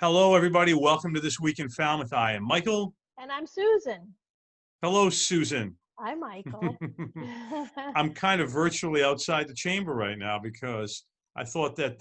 Hello, everybody. Welcome to This Week in Falmouth. I am Michael. And I'm Susan. Hello, Susan. Hi, Michael. I'm kind of virtually outside the chamber right now because I thought that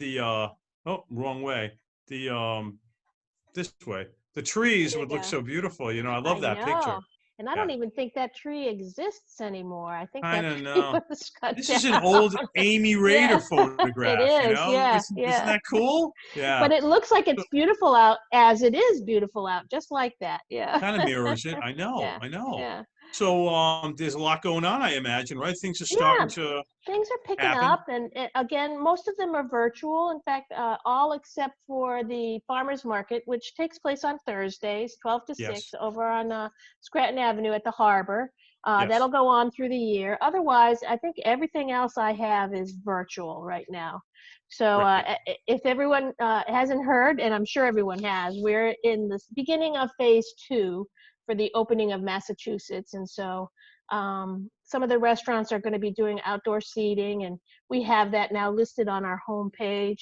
wrong way. This way. The trees There you would look go. so beautiful. I love I that picture. know. And I Yeah, don't even think that tree exists anymore. I think kind that of tree know. was cut This down. is an old Amy Rader Yeah, it photograph, is. Yeah, Isn't yeah. that cool? Yeah. But it looks like it's beautiful out as it is beautiful out, just like that. Yeah. Kind of mirrors it. I know. Yeah. I know. Yeah. So there's a lot going on, I imagine, right? Things are starting Yeah. to Things are picking happen. up, and again, most of them are virtual. In fact, all except for the farmers market, which takes place on Thursdays, 12 to 6, Yes. over on Scranton Avenue at the harbor. That'll Yes. go on through the year. Otherwise, I think everything else I have is virtual right now. So Right. if everyone hasn't heard, and I'm sure everyone has, we're in the beginning of phase 2 for the opening of Massachusetts, and so some of the restaurants are going to be doing outdoor seating, and we have that now listed on our homepage.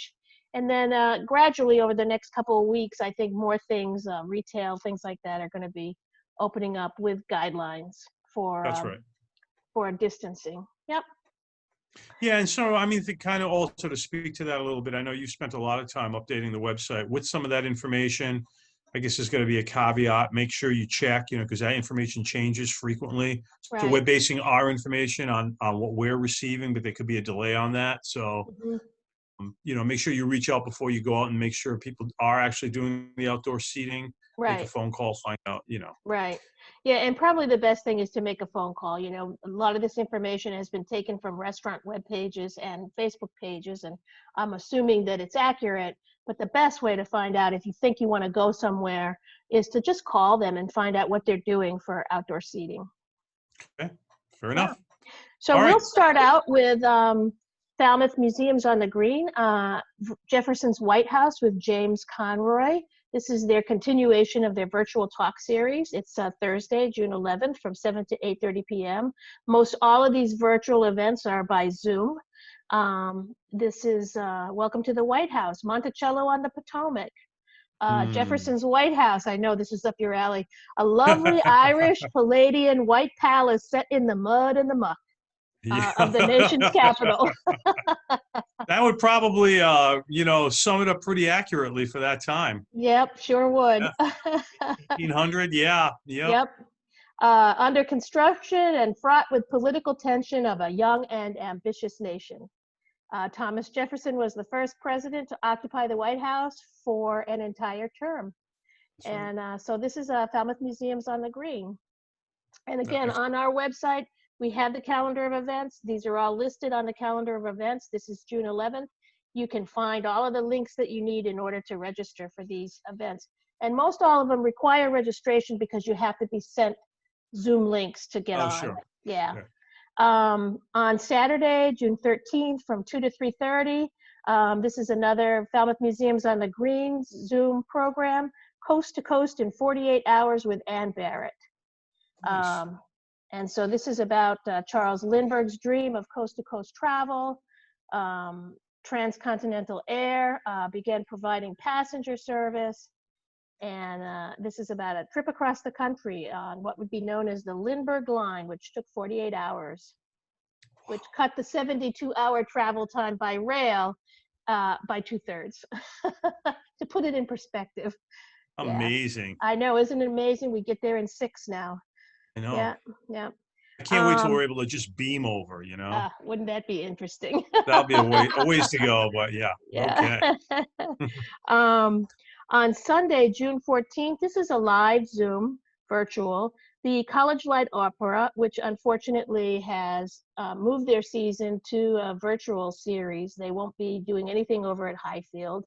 And then gradually over the next couple of weeks, I think more things, retail, things like that, are going to be opening up with guidelines That's right. for distancing. Yep. Yeah, and so I mean, to kind of also to speak to that a little bit, I know you spent a lot of time updating the website with some of that information. I guess there's going to be a caveat. Make sure you check, because that information changes frequently. So we're Right. basing our information on what we're receiving, but there could be a delay on that. So Mhm. make sure you reach out before you go out and make sure people are actually doing the outdoor seating. Make a Right. phone call, find out. Right. Yeah, and probably the best thing is to make a phone call. A lot of this information has been taken from restaurant web pages and Facebook pages, and I'm assuming that it's accurate. But the best way to find out if you think you want to go somewhere is to just call them and find out what they're doing for outdoor seating. Okay, fair Yeah. enough. So All we'll right. start out with Falmouth Museums on the Green, Jefferson's White House with James Conroy. This is their continuation of their virtual talk series. It's Thursday, June 11th from 7 to 8:30 p.m. Most all of these virtual events are by Zoom. This is Welcome to the White House, Monticello on the Potomac, Hmm. Jefferson's White House. I know this is up your alley. A lovely Irish Palladian white palace set in the mud and the muck of the nation's Yeah. capital. That would probably, sum it up pretty accurately for that time. Yep, sure would. Yeah, 1800. Yeah, yep. Yep. Under construction and fraught with political tension of a young and ambitious nation. Thomas Jefferson was the first president to occupy the White House for an entire term. That's right. And so this is Falmouth Museums on the Green. And again, Nice. on our website, we have the calendar of events. These are all listed on the calendar of events. This is June 11th. You can find all of the links that you need in order to register for these events. And most all of them require registration because you have to be sent Zoom links to get Oh, on. sure. Yeah. Yeah. On Saturday, June 13th from 2 to 3:30, this is another Falmouth Museums on the Green Zoom program, Coast to Coast in 48 Hours with Ann Barrett. Nice. And so this is about Charles Lindbergh's dream of coast-to-coast travel. Transcontinental Air began providing passenger service. And this is about a trip across the country on what would be known as the Lindbergh Line, which took 48 hours, which cut the 72-hour travel time by rail by 2/3, to put it in perspective. Yeah, Amazing. I know, isn't it amazing? We get there in 6 now. I know. Yeah, yeah. I can't wait till we're able to just beam over. Wouldn't that be interesting? That'll be a ways to go, but yeah. Yeah. Okay. um, on Sunday, June 14th, this is a live Zoom virtual. The College Light Opera, which unfortunately has moved their season to a virtual series. They won't be doing anything over at Highfield.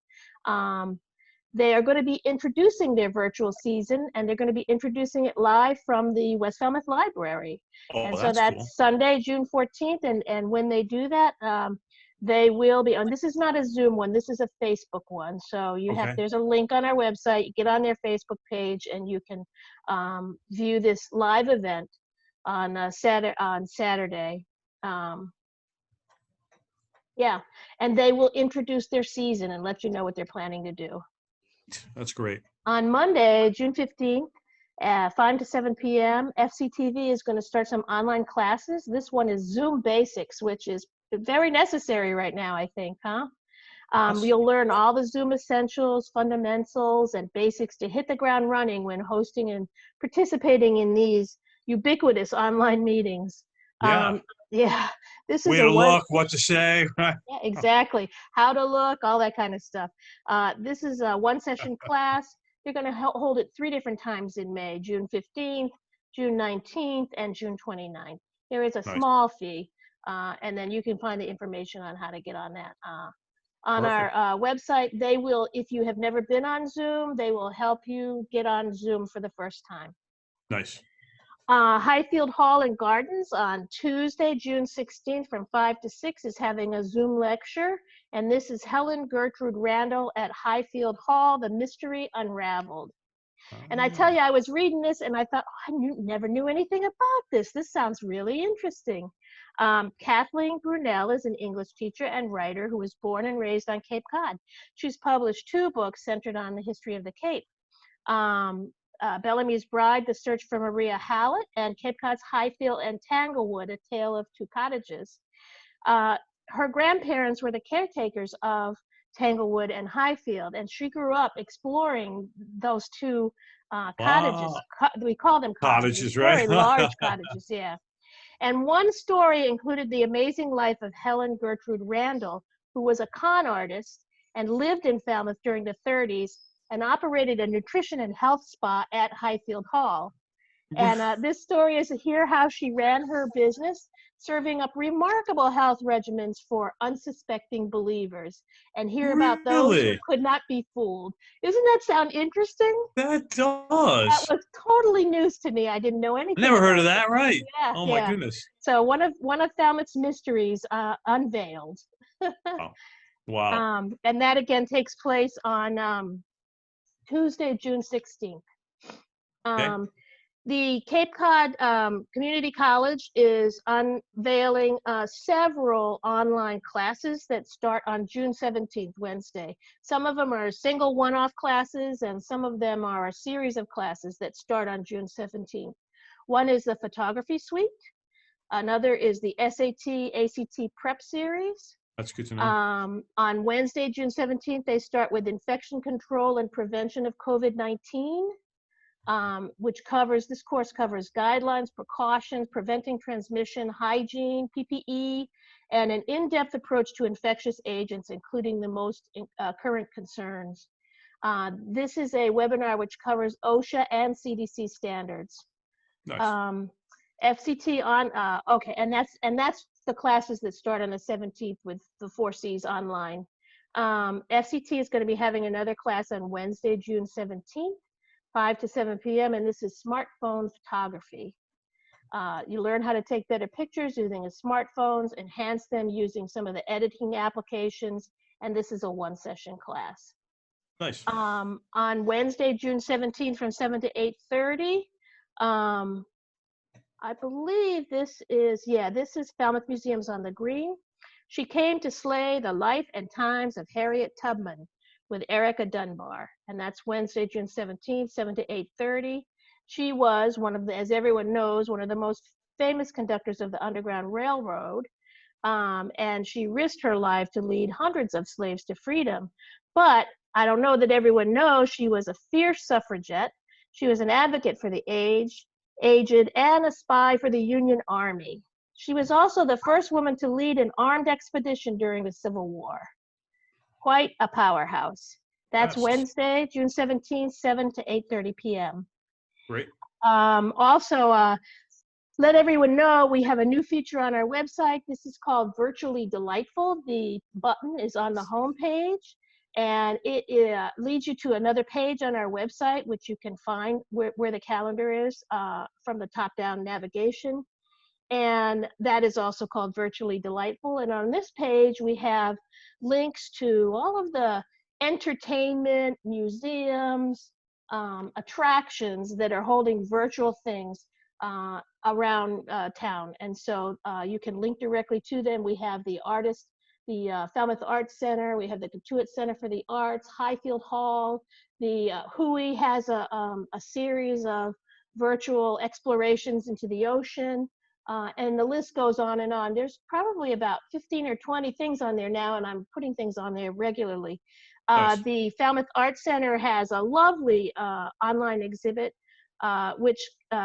They are going to be introducing their virtual season, and they're going to be introducing it live from the West Falmouth Library. Oh, And so that's cool. that's Sunday, June 14th. And when they do that, they will be on. This is not a Zoom one. This is a Facebook one. So Okay. there's a link on our website. You get on their Facebook page, and you can view this live event on Saturday. Yeah, and they will introduce their season and let you know what they're planning to do. That's great. On Monday, June 15th, 5 to 7 p.m., FCTV is going to start some online classes. This one is Zoom Basics, which is very necessary right now, I think, huh? Yes. You'll learn all the Zoom essentials, fundamentals, and basics to hit the ground running when hosting and participating in these ubiquitous online meetings. Yeah. Yeah, this is Where a to one. look, what to say. Right. Yeah, exactly. How to look, all that kind of stuff. This is a one session class. You're going to hold it 3 different times in May, June 15th, June 19th, and June 29th. There is a Nice. small fee, and then you can find the information on how to get on that. On our Perfect. website, they will, if you have never been on Zoom, they will help you get on Zoom for the first time. Nice. Highfield Hall and Gardens on Tuesday, June 16th from 5 to 6 is having a Zoom lecture. And this is Helen Gertrude Randall at Highfield Hall, The Mystery Unraveled. And I tell you, I was reading this and I thought, oh, never knew anything about this. This sounds really interesting. Kathleen Brunel is an English teacher and writer who was born and raised on Cape Cod. She's published 2 books centered on the history of the Cape. Bellamy's Bride, The Search for Maria Hallett, and Cape Cod's Highfield and Tanglewood, A Tale of Two Cottages. Her grandparents were the caretakers of Tanglewood and Highfield, and she grew up exploring those 2 cottages. Wow. We call them cottages, Cottages, right? very large cottages, yeah. And one story included the amazing life of Helen Gertrude Randall, who was a con artist and lived in Falmouth during the 30s and operated a nutrition and health spa at Highfield Hall. And this story is to hear how she ran her business, serving up remarkable health regimens for unsuspecting believers, and hear about those who Really? could not be fooled. Doesn't that sound interesting? That That does. was totally news to me. I didn't know I anything never heard about of it. that, right? Yeah, Oh my yeah. goodness. So one of Falmouth's mysteries unveiled. Oh, wow. And that again takes place on Tuesday, June 16th. Okay. The Cape Cod Community College is unveiling several online classes that start on June 17th, Wednesday. Some of them are single one-off classes, and some of them are a series of classes that start on June 17th. One is the Photography Suite. Another is the SAT, ACT Prep Series. That's good to know. On Wednesday, June 17th, they start with Infection Control and Prevention of COVID-19. This course covers guidelines, precautions, preventing transmission, hygiene, PPE, and an in-depth approach to infectious agents, including the most current concerns. This is a webinar which covers OSHA and CDC standards. Nice. FCT on, okay, and that's the classes that start on the 17th with the 4 Cs online. FCT is going to be having another class on Wednesday, June 17th. 5 to 7 p.m. and this is smartphone photography. You learn how to take better pictures using smartphones, enhance them using some of the editing applications, and this is a 1-session class. Nice. On Wednesday, June 17th from 7 to 8:30, I believe this is Falmouth Museums on the Green. She came to slay the life and times of Harriet Tubman with Erica Dunbar, and that's Wednesday, June 17th, 7 to 8:30. She was as everyone knows, one of the most famous conductors of the Underground Railroad, and she risked her life to lead hundreds of slaves to freedom. But I don't know that everyone knows she was a fierce suffragette. She was an advocate for the aged, and a spy for the Union Army. She was also the first woman to lead an armed expedition during the Civil War. Quite a powerhouse. That's Yes. Wednesday, June 17th, 7 to 8:30 p.m. Great. Also, let everyone know we have a new feature on our website. This is called Virtually Delightful. The button is on the home page, and it leads you to another page on our website, which you can find where the calendar is from the top-down navigation. And that is also called Virtually Delightful. And on this page, we have links to all of the entertainment, museums, attractions that are holding virtual things around town. And so you can link directly to them. We have the artist the Falmouth Arts Center. We have the Katuitt Center for the Arts, Highfield Hall. The Hui has a series of virtual explorations into the ocean. And the list goes on and on. There's probably about 15 or 20 things on there now, and I'm putting things on there regularly. Nice. The Falmouth Arts Center has a lovely online exhibit which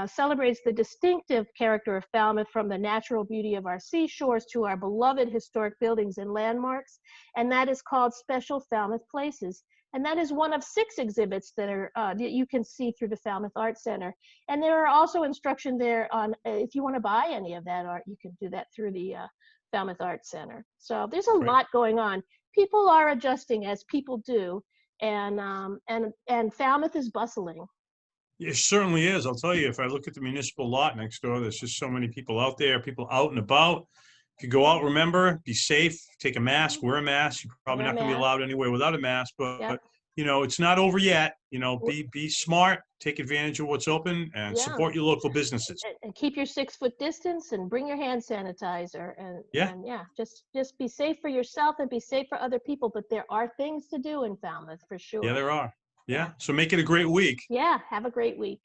celebrates the distinctive character of Falmouth, from the natural beauty of our seashores to our beloved historic buildings and landmarks, and that is called Special Falmouth Places. And that is one of 6 exhibits that are that you can see through the Falmouth Arts Center. And there are also instruction there on if you want to buy any of that art, you can do that through the Falmouth Arts Center. So there's a Right. lot going on. People are adjusting, as people do, and Falmouth is bustling. It certainly is. I'll tell you, if I look at the municipal lot next door, there's just so many people out there, people out and about. If you go out, remember, be safe, take a mask, wear a mask. You're probably Wear a not going to be mask. allowed anywhere without a mask, Yep. but you know, it's not over yet. You know, be smart, take advantage of what's open, and Yeah. support your local businesses. And keep your 6-foot distance, and bring your hand sanitizer, and yeah, just be safe for yourself and be safe for other people. But there are things to do in Falmouth for sure. Yeah, there are. Yeah. So make it a great week. Yeah, have a great week.